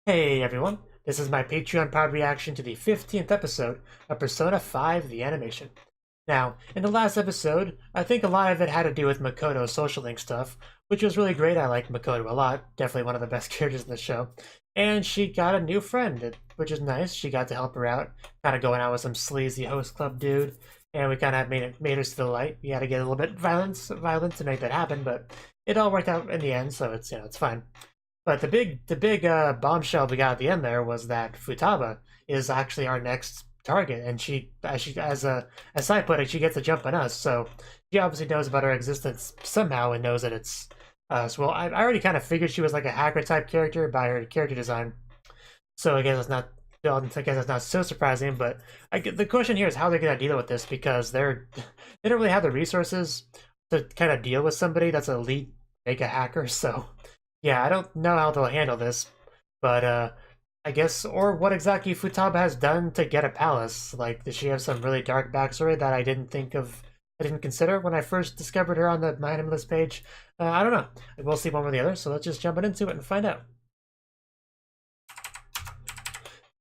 Hey everyone, this is my Patreon pod reaction to the 15th episode of Persona 5 The Animation. Now, in the last episode, I think a lot of it had to do with Makoto's social link stuff, which was really great. I like Makoto a lot, definitely one of the best characters in the show. And she got a new friend, which is nice. She got to help her out, kind of going out with some sleazy host club dude, and we kind of made her to the light. We had to get a little bit violent to make that happen, but it all worked out in the end, so it's fine. But the big bombshell we got at the end there was that Futaba is actually our next target, and she as a side product she gets a jump on us. So she obviously knows about our existence somehow and knows that it's us. Well, I already kind of figured she was like a hacker type character by her character design, so I guess it's not. Well, I guess it's not so surprising, but the question here is how they're going to deal with this because they don't really have the resources to kind of deal with somebody that's a elite mega hacker. So yeah, I don't know how they'll handle this, but I guess, or what exactly Futaba has done to get a palace. Like, does she have some really dark backstory that I didn't think of, I didn't consider when I first discovered her on the MyAnimeLIst page? I don't know. We'll see one or the other, so let's just jump into it and find out.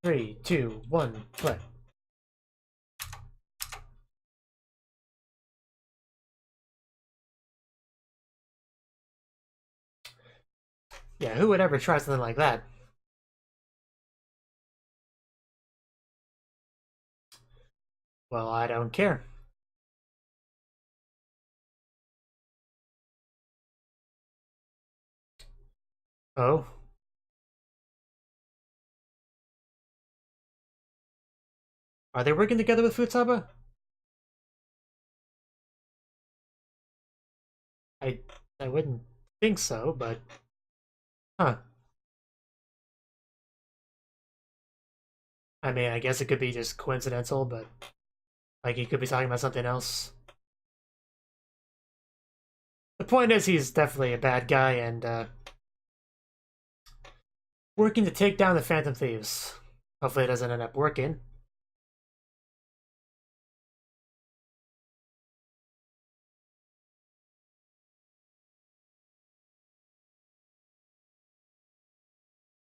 3, 2, 1, play. Yeah, who would ever try something like that? Well, I don't care. Oh? Are they working together with Futaba? I I wouldn't think so, but huh. I mean, I guess it could be just coincidental, but like he could be talking about something else. The point is, he's definitely a bad guy and working to take down the Phantom Thieves. Hopefully, it doesn't end up working.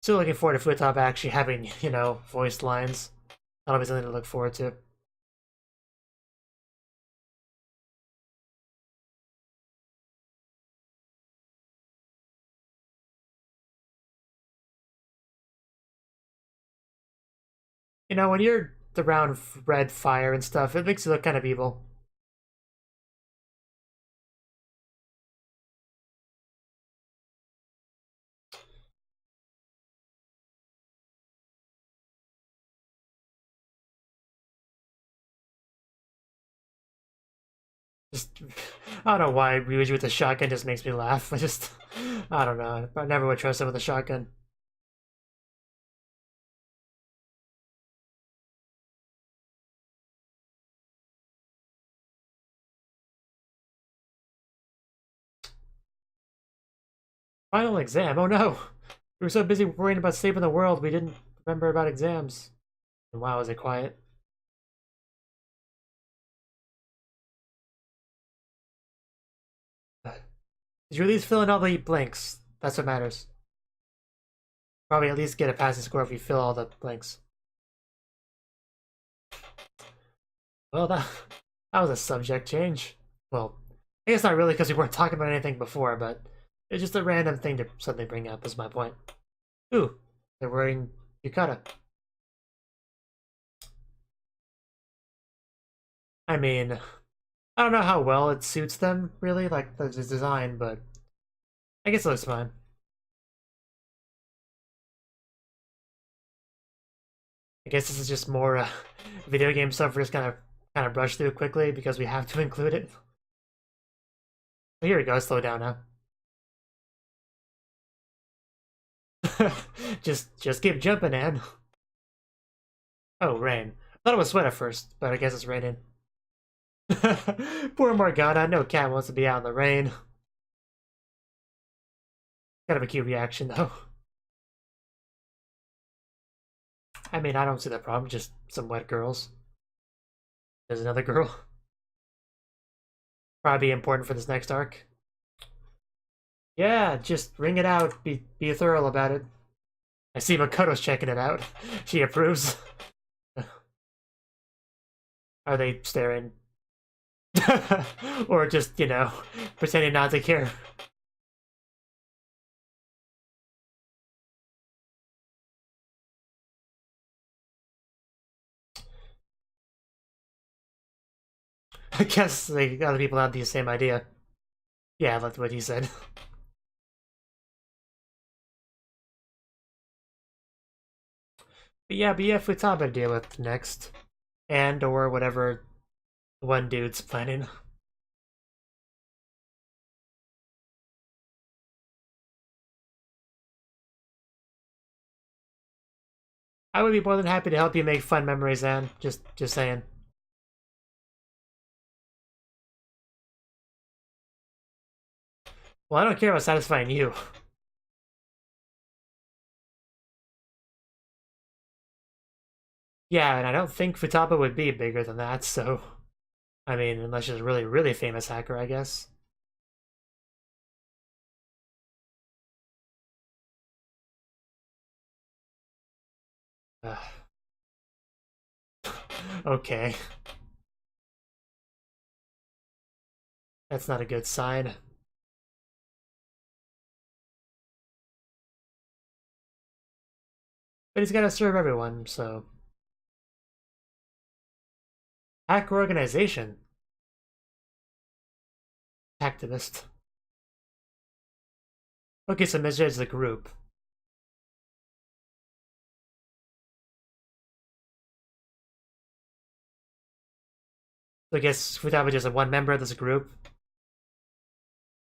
Still looking forward to Futaba actually having, voiced lines. That'll be something to look forward to. When you're around red fire and stuff, it makes you look kind of evil. Just, I don't know why Ryuji with a shotgun just makes me laugh. I don't know. I never would trust him with a shotgun. Final exam. Oh no! We were so busy worrying about saving the world, we didn't remember about exams. And wow, is it quiet? Did you at least fill in all the blanks? That's what matters. Probably at least get a passing score if you fill all the blanks. Well, that was a subject change. Well, I guess not really because we weren't talking about anything before, but it's just a random thing to suddenly bring up, is my point. Ooh, they're wearing yukata. I mean, I don't know how well it suits them, really, like the design, but I guess it looks fine. I guess this is just more video game stuff we're just kind of brush through quickly because we have to include it. Here we go, slow down now. just keep jumping, Ann. Oh, rain. I thought it was sweat at first, but I guess it's raining. Poor Morgana, no cat wants to be out in the rain. Kind of a cute reaction, though. I mean, I don't see the problem, just some wet girls. There's another girl. Probably important for this next arc. Yeah, just ring it out. Be thorough about it. I see Makoto's checking it out. She approves. Are they staring? Or just, you know, pretending not to care? I guess like other people have the same idea. Yeah, that's what he said. But yeah, Futaba to deal with next. And or whatever one dude's planning. I would be more than happy to help you make fun memories, Anne. Just saying. Well, I don't care about satisfying you. Yeah, and I don't think Futaba would be bigger than that, so... I mean, unless she's a really, really famous hacker, I guess. Okay. That's not a good sign. But he's gotta serve everyone, so... Hacker organization. Activist. Okay, so Mujirou is the group. So I guess Futaba just a one member of this group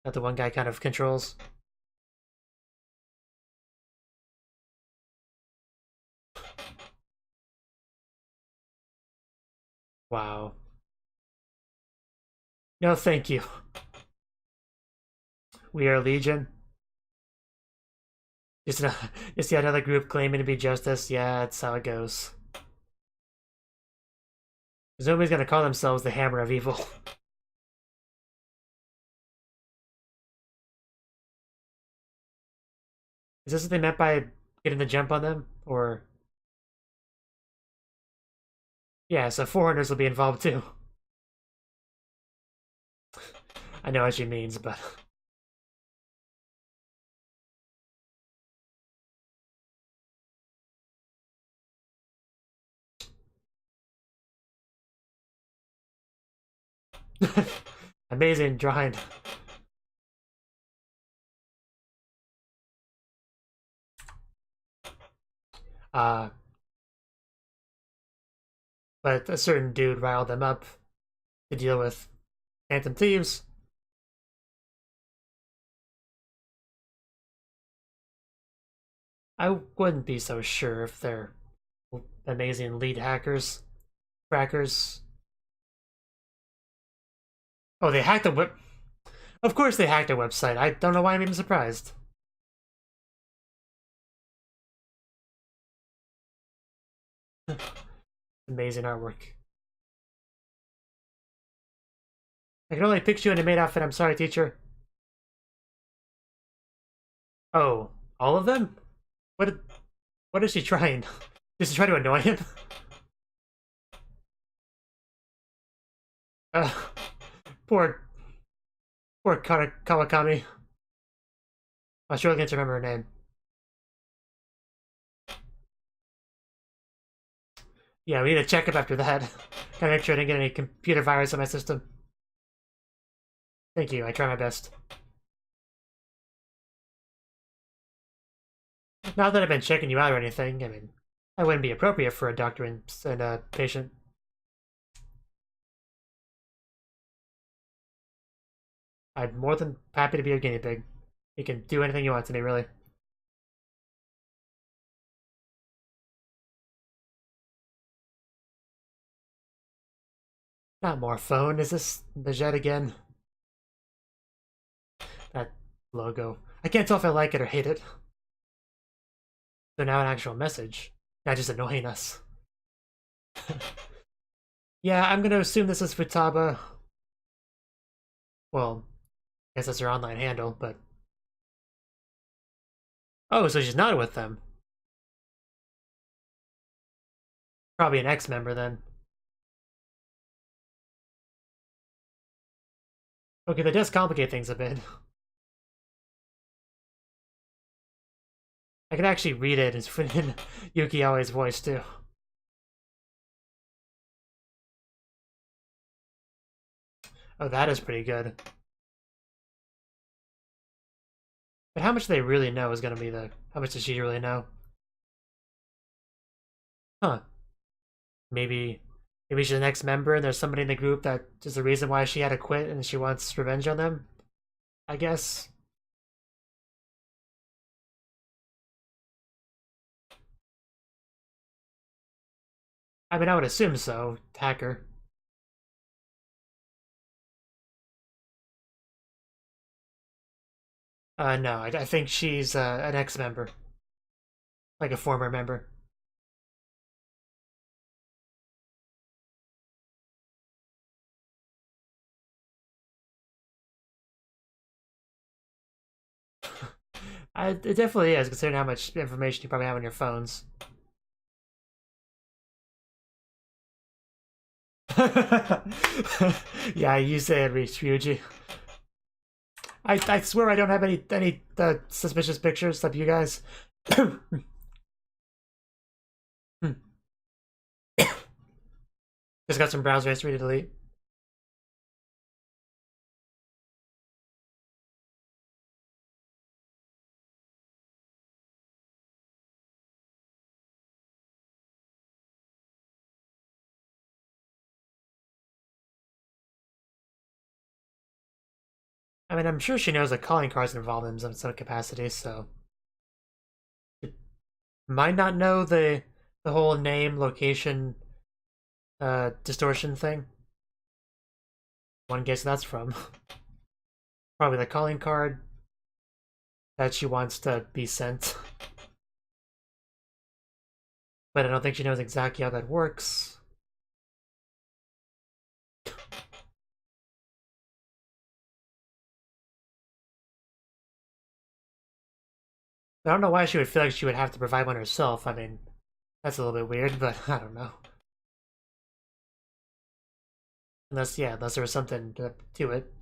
that the one guy kind of controls. Wow. No, thank you. We are Legion. Just yet another group claiming to be justice. Yeah, that's how it goes. Nobody's gonna call themselves the Hammer of Evil. Is this what they meant by getting the jump on them? Or... Yeah, so foreigners will be involved too. I know what she means, but... Amazing drawing. Uh, but a certain dude riled them up to deal with Phantom Thieves. I wouldn't be so sure if they're amazing lead hackers, crackers. Oh, they hacked a web. Of course, they hacked a website. I don't know why I'm even surprised. Amazing artwork. I can only picture you in a maid outfit. I'm sorry, teacher. Oh, all of them? What? What is she trying? Is she trying to annoy him? Uh, poor, poor Kawakami. I sure can't remember her name. Yeah, we need to check up after that. Gotta make sure I didn't get any computer virus on my system. Thank you, I try my best. Not that I've been checking you out or anything, I mean, that wouldn't be appropriate for a doctor and a patient. I'm more than happy to be your guinea pig. You can do anything you want to me, really. Not more phone, is this the jet again? That logo. I can't tell if I like it or hate it. So now an actual message, not just annoying us. Yeah, I'm gonna assume this is Futaba. Well, I guess that's her online handle, but... Oh, so she's not with them. Probably an ex-member then. Okay, that does complicate things a bit. I can actually read it in Yuki Aoi's voice too. Oh, that is pretty good. But how much they really know is gonna be the... How much does she really know? Huh. Maybe she's an ex-member and there's somebody in the group that is the reason why she had to quit and she wants revenge on them? I guess. I mean, I would assume so. Hacker. No, I think she's an ex-member. Like a former member. It definitely is, considering how much information you probably have on your phones. Yeah, you say it, Ryuji. I swear I don't have any suspicious pictures of you guys. Just got some browser history to delete. I mean, I'm sure she knows that calling cards involved in some capacity, so might not know the whole name location distortion thing. One guess that's from. Probably the calling card that she wants to be sent. But I don't think she knows exactly how that works. I don't know why she would feel like she would have to provide one herself. I mean, that's a little bit weird, but I don't know. Unless there was something to it.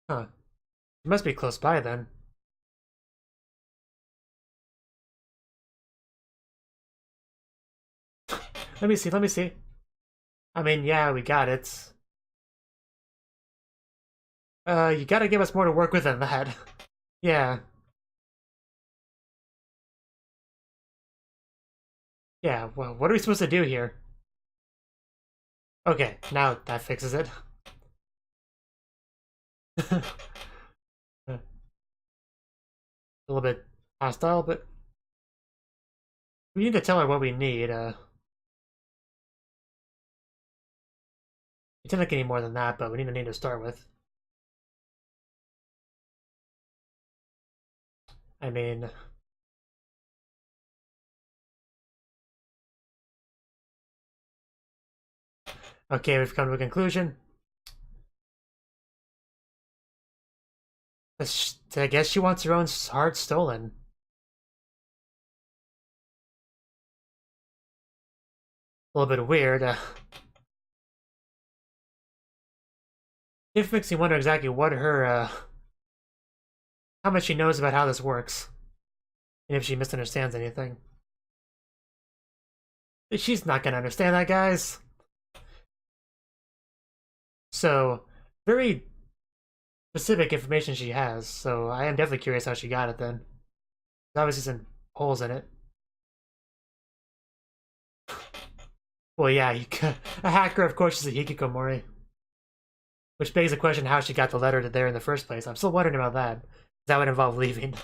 Huh. It must be close by then. Let me see. I mean, yeah, we got it. You gotta give us more to work with than that. Yeah. Yeah, well, what are we supposed to do here? Okay, now that fixes it. A little bit hostile, but we need to tell her what we need. We didn't get any more than that, but we need a name to start with. I mean... Okay, we've come to a conclusion. I guess she wants her own heart stolen. A little bit weird. It makes me wonder exactly what her, how much she knows about how this works. And if she misunderstands anything. She's not gonna understand that, guys. So, very specific information she has, so I am definitely curious how she got it then. There's obviously some holes in it. Well, yeah, a hacker, of course, is a hikikomori. Which begs the question how she got the letter to there in the first place. I'm still wondering about that. That would involve leaving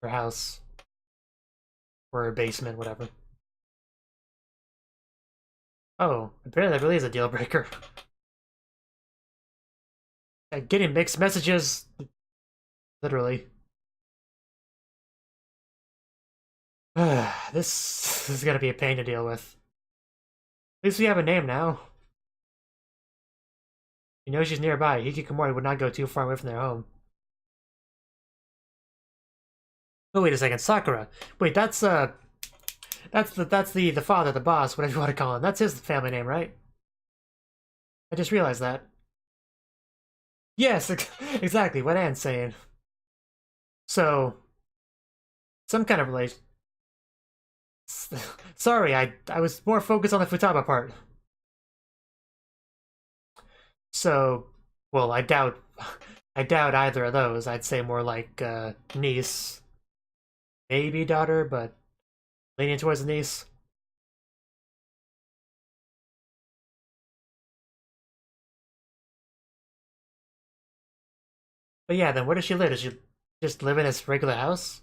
her house. Or her basement, whatever. Oh, apparently that really is a deal breaker. Getting mixed messages, literally. This is gonna be a pain to deal with. At least we have a name now. You know she's nearby. Hikikomori would not go too far away from their home. Oh, wait a second, Sakura. Wait, that's the father, the boss, whatever you want to call him. That's his family name, right? I just realized that. Yes, exactly what Anne's saying. So, some kind of relation. Sorry, I was more focused on the Futaba part. So, well, I doubt either of those. I'd say more like niece, maybe daughter, but leaning towards the niece. But yeah, then where does she live? Does she just live in this regular house?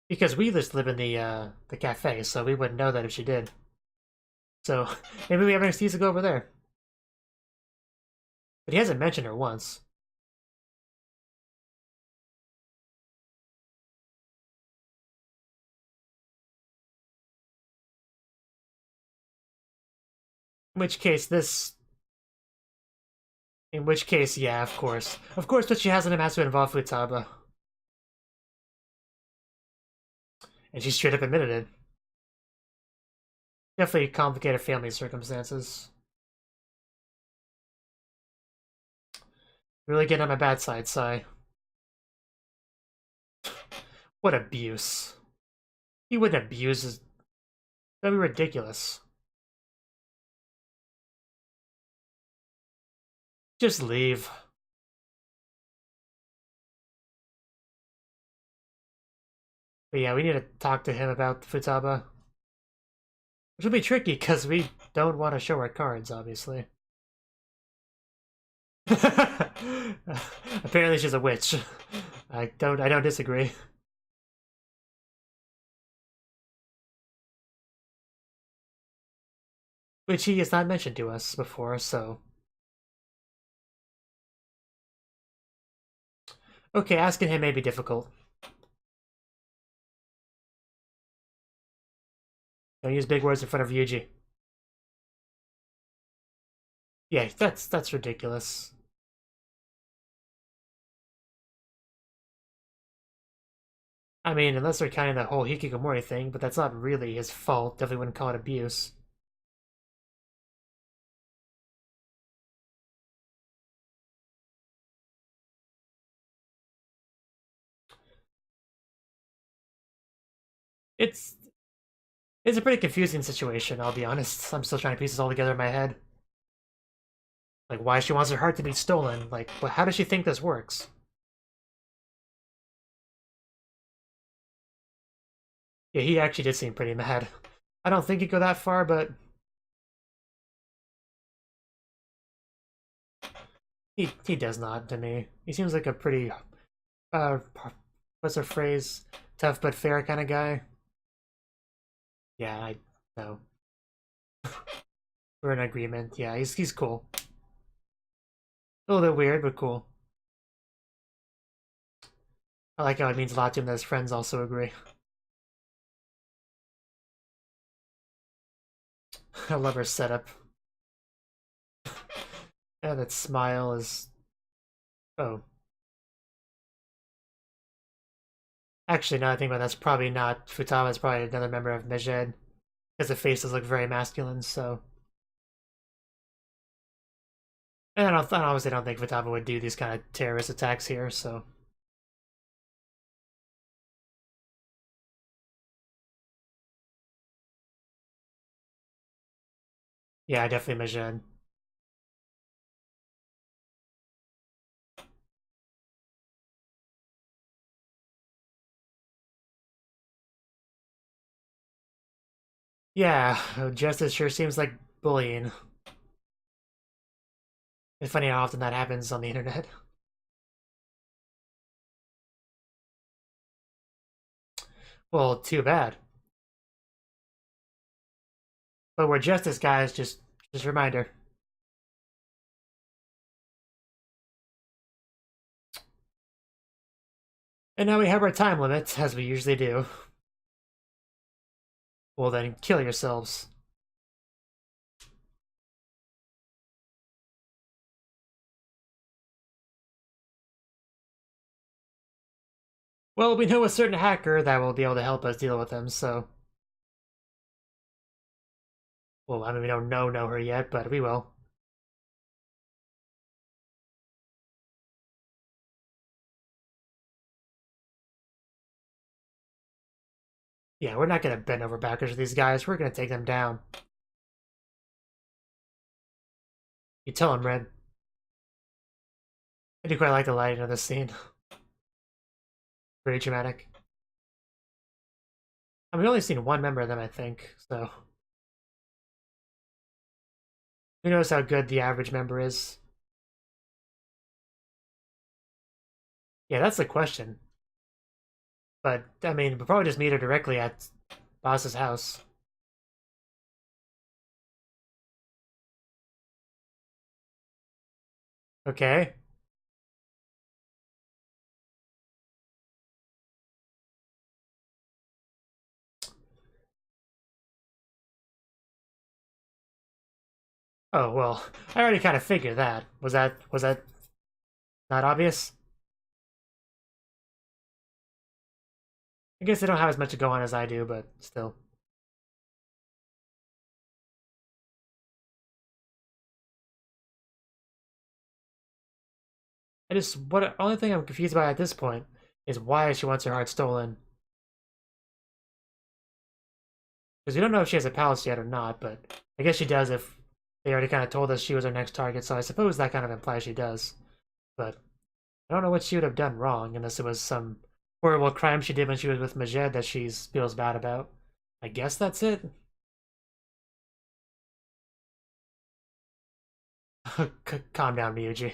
Because we just live in the cafe, so we wouldn't know that if she did. So maybe we have an excuse to go over there. But he hasn't mentioned her once. In which case, this. In which case, yeah, of course. Of course, but she hasn't has to involve Futaba. And she straight up admitted it. Definitely complicated family circumstances. Really getting on my bad side, Sai. What abuse. He wouldn't abuse his... That'd be ridiculous. Just leave. But yeah, we need to talk to him about Futaba. Which will be tricky, because we don't want to show our cards, obviously. Apparently she's a witch. I don't disagree. Which he has not mentioned to us before, so... Okay, asking him may be difficult. Don't use big words in front of Yuji. Yeah, that's ridiculous. I mean, unless they're counting the whole Hikikomori thing, but that's not really his fault. Definitely wouldn't call it abuse. It's it's a pretty confusing situation, I'll be honest. I'm still trying to piece this all together in my head. Like, why she wants her heart to be stolen. Like, how does she think this works? Yeah, he actually did seem pretty mad. I don't think he'd go that far, but... He does not, to me. He seems like a pretty... what's her phrase? Tough but fair kind of guy. Yeah, I know. We're in agreement. Yeah, he's cool. A little bit weird, but cool. I like how it means a lot to him that his friends also agree. I love her setup. Yeah, that smile is... Oh. Actually, now I think about it, that's probably not Futaba, it's probably another member of Mejed. Because the faces look very masculine, so... And I obviously don't think Futaba would do these kind of terrorist attacks here, so... Yeah, definitely Mejed. Yeah, justice sure seems like bullying. It's funny how often that happens on the internet. Well, too bad. But we're justice guys, just a reminder. And now we have our time limit, as we usually do. Well then, kill yourselves. Well, we know a certain hacker that will be able to help us deal with them, so... Well, I mean, we don't know her yet, but we will. Yeah, we're not gonna bend over backwards with these guys. We're gonna take them down. You tell him, Red. I do quite like the lighting of this scene. Very dramatic. I mean, we've only seen one member of them, I think, so... Who knows how good the average member is? Yeah, that's the question. But, I mean, we'll probably just meet her directly at Boss's house. Okay. Oh, well, I already kind of figured that. Was that not obvious? I guess they don't have as much to go on as I do, but still. Only thing I'm confused about at this point is why she wants her heart stolen. Because we don't know if she has a palace yet or not, but I guess she does if they already kind of told us she was our next target, so I suppose that kind of implies she does. But I don't know what she would have done wrong, unless it was some horrible crime she did when she was with Majed that she feels bad about. I guess that's it. Calm down, Ryuji.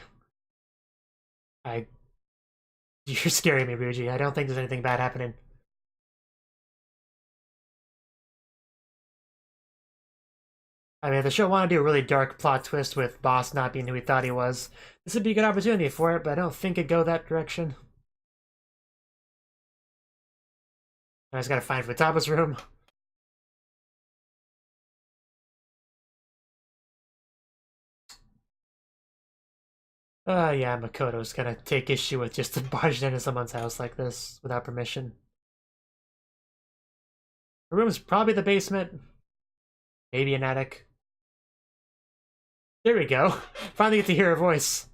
You're scaring me, Ryuji. I don't think there's anything bad happening. I mean, if the show wanted to do a really dark plot twist with Boss not being who he thought he was, this would be a good opportunity for it, but I don't think it'd go that direction. I just gotta find Futaba's room. Yeah, Makoto's gonna take issue with just barging into someone's house like this without permission. Her room's probably the basement. Maybe an attic. There we go. Finally get to hear her voice.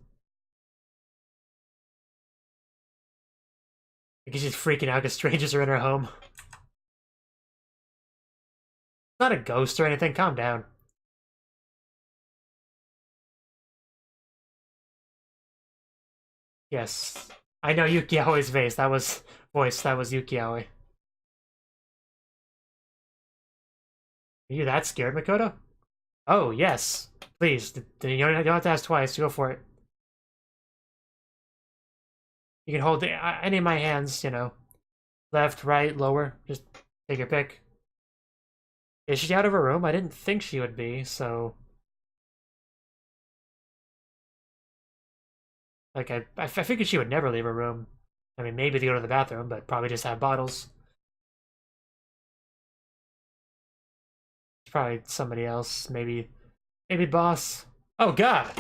I guess she's freaking out because strangers are in her home. It's not a ghost or anything. Calm down. Yes. I know Yuki Aoi's face. That was Yuki Aoi. Are you that scared, Makoto? Oh, yes. Please. You don't have to ask twice. Go for it. You can hold any of my hands, you know. Left, right, lower. Just take your pick. Is she out of her room? I didn't think she would be, so... Like, I figured she would never leave her room. I mean, maybe to go to the bathroom, but probably just have bottles. Probably somebody else. Maybe Boss. Oh, God!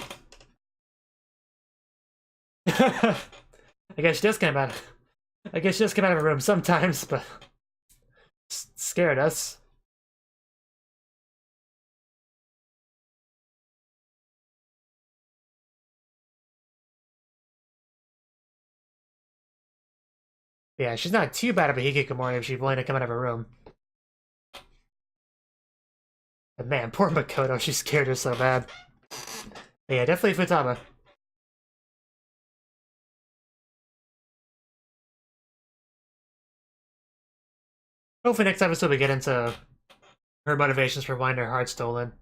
I guess she does come out. I guess she does come out of her room sometimes, but scared us. Yeah, she's not too bad of a hikikomori if she's willing to come out of her room. But man, poor Makoto, she scared her so bad. But yeah, definitely Futaba. Hopefully next episode we get into her motivations for wanting her heart stolen.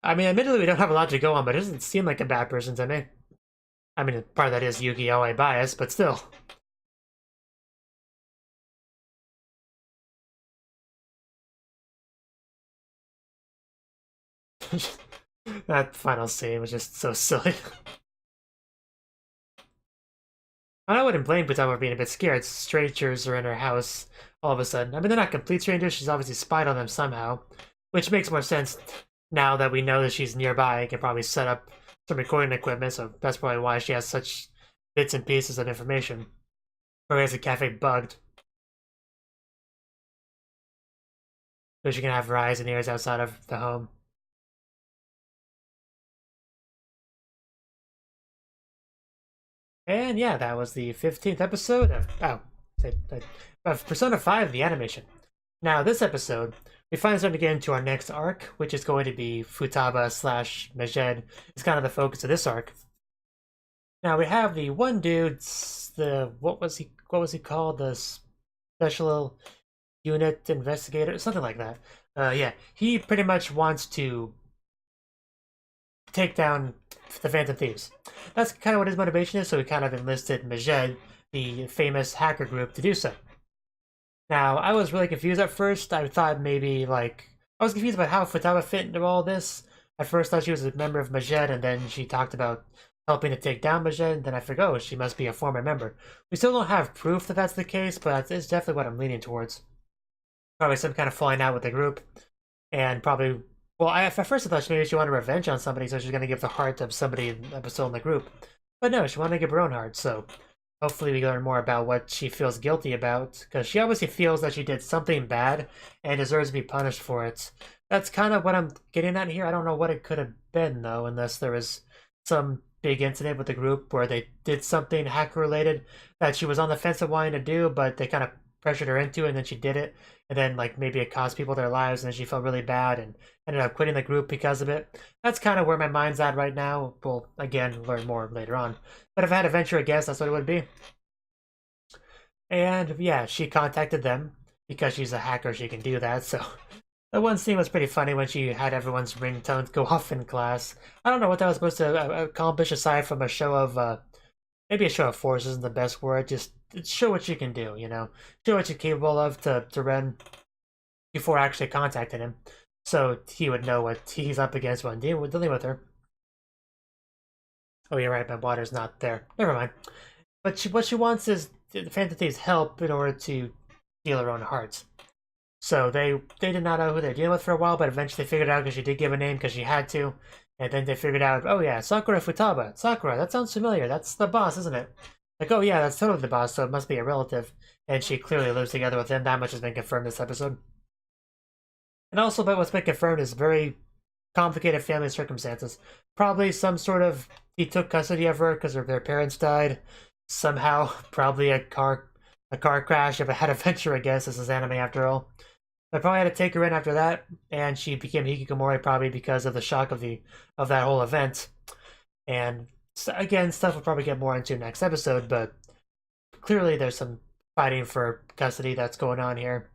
I mean, admittedly we don't have a lot to go on, but it doesn't seem like a bad person to me. I mean, part of that is Yuki Aoi bias, but still. That final scene was just so silly. I wouldn't blame Futaba for being a bit scared. Strangers are in her house all of a sudden. I mean, they're not complete strangers. She's obviously spied on them somehow, which makes more sense now that we know that she's nearby and can probably set up some recording equipment, so that's probably why she has such bits and pieces of information. Probably has a cafe bugged. So she can have her eyes and ears outside of the home. And yeah, that was the 15th episode of Persona 5, the animation. Now, this episode, we finally start to get into our next arc, which is going to be Futaba slash Majed. It's kind of the focus of this arc. Now we have the one dude, what was he called? The special unit investigator, something like that. Yeah, he pretty much wants to take down the Phantom Thieves. That's kind of what his motivation is, so he kind of enlisted Majed, the famous hacker group, to do so. Now, I was really confused at first. I thought maybe, like, I was confused about how Futaba fit into all this. At first, I thought she was a member of Majed, and then she talked about helping to take down Majed, and then I figured, oh, she must be a former member. We still don't have proof that that's the case, but it's definitely what I'm leaning towards. Probably some kind of falling out with the group, and probably, well, at first I thought maybe she wanted revenge on somebody, so she's going to give the heart of somebody still in the group. But no, she wanted to give her own heart, so hopefully we learn more about what she feels guilty about, because she obviously feels that she did something bad and deserves to be punished for it. That's kind of what I'm getting at here. I don't know what it could have been, though, unless there was some big incident with the group where they did something hacker-related that she was on the fence of wanting to do, but they kind of pressured her into it, and then she did it, and then like maybe it cost people their lives, and then she felt really bad and ended up quitting the group because of it. That's kind of where my mind's at right now. We'll, again, learn more later on. But if I had to venture a guess, that's what it would be. And yeah, she contacted them because she's a hacker, she can do that, so the one scene was pretty funny when she had everyone's ringtones go off in class. I don't know what that was supposed to accomplish aside from a show of, maybe a show of force isn't the best word, just show what you can do, you know? Show what you're capable of to Ren before actually contacting him. So he would know what he's up against when dealing with her. Oh, you're right, my water's not there. Never mind. But what she wants is the Phantom Thieves' help in order to steal her own hearts. So they did not know who they're dealing with for a while, but eventually figured out because she did give a name because she had to. And then they figured out, oh yeah, Sakura Futaba. Sakura, that sounds familiar. That's the boss, isn't it? Like, oh yeah, that's totally the boss, so it must be a relative. And she clearly lives together with him. That much has been confirmed this episode. And also, but what's been confirmed is very complicated family circumstances. Probably some sort of, he took custody of her because their parents died. Somehow, probably a car crash. If I had a venture, I guess this is anime after all. I probably had to take her in after that, and she became hikikomori probably because of the shock of that whole event. And again, stuff we'll probably get more into next episode, but clearly there's some fighting for custody that's going on here.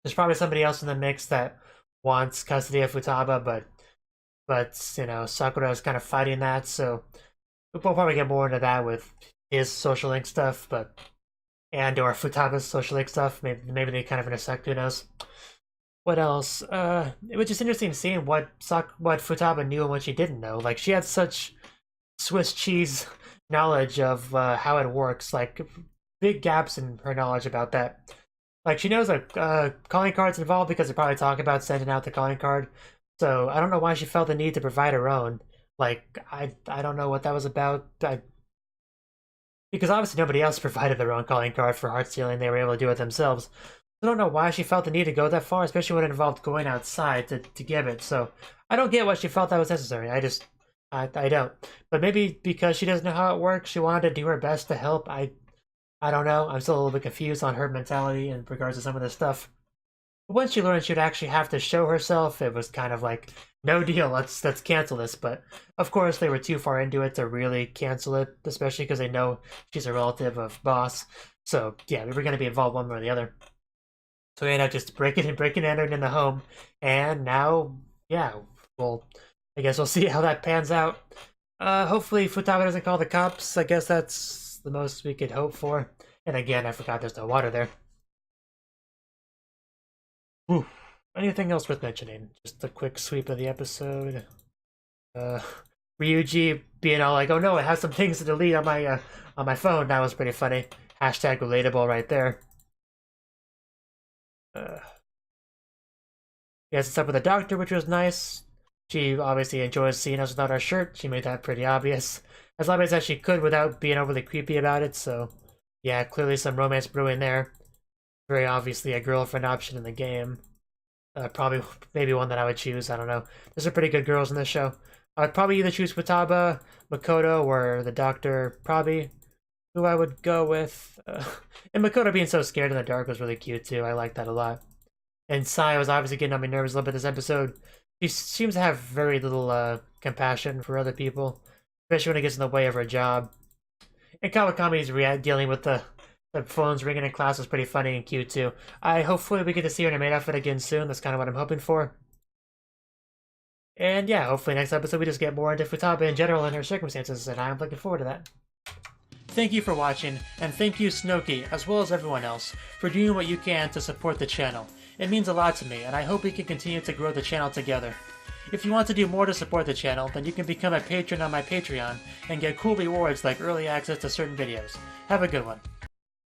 There's probably somebody else in the mix that wants custody of Futaba, but you know, Sakura is kind of fighting that, so we'll probably get more into that with his social link stuff, or Futaba's social link stuff. Maybe they kind of intersect, who knows. What else? It was just interesting seeing what Futaba knew and what she didn't know. Like, she had such Swiss cheese knowledge of how it works, like big gaps in her knowledge about that. Like, she knows like calling cards involved because they probably talk about sending out the calling card. So I don't know why she felt the need to provide her own. Like, I don't know what that was about. Because obviously nobody else provided their own calling card for heart stealing. They were able to do it themselves. I don't know why she felt the need to go that far, especially when it involved going outside to give it. So I don't get why she felt that was necessary. I don't. But maybe because she doesn't know how it works, she wanted to do her best to help. I don't know. I'm still a little bit confused on her mentality in regards to some of this stuff. But once she learned she would actually have to show herself, it was kind of like, no deal, let's cancel this. But of course they were too far into it to really cancel it, especially because they know she's a relative of Boss. So yeah, we were going to be involved one way or the other. So we ended up just breaking and entering in the home. And now, yeah, I guess we'll see how that pans out. Hopefully Futaba doesn't call the cops. I guess that's the most we could hope for. And again, I forgot there's no water there. Whew. Anything else worth mentioning? Just a quick sweep of the episode. Ryuji being all like, "Oh no, it has some things to delete on my phone." That was pretty funny. Hashtag relatable right there. He has to start with the doctor, which was nice. She obviously enjoys seeing us without our shirt. She made that pretty obvious. As obvious as she could without being overly creepy about it, so yeah, clearly some romance brewing there. Very obviously a girlfriend option in the game. Probably, maybe one that I would choose, I don't know. There's some pretty good girls in this show. I'd probably either choose Futaba, Makoto, or the Doctor, probably, who I would go with. And Makoto being so scared in the dark was really cute too, I like that a lot. And Sai was obviously getting on my nerves a little bit this episode. She seems to have very little compassion for other people, especially when it gets in the way of her job. And Kawakami's dealing with the phones ringing in class was pretty funny and cute too. Hopefully we get to see her in a maid outfit again soon. That's kind of what I'm hoping for. And yeah, hopefully next episode we just get more into Futaba in general and her circumstances, and I'm looking forward to that. Thank you for watching, and thank you Cnouki, as well as everyone else, for doing what you can to support the channel. It means a lot to me, and I hope we can continue to grow the channel together. If you want to do more to support the channel, then you can become a patron on my Patreon and get cool rewards like early access to certain videos. Have a good one.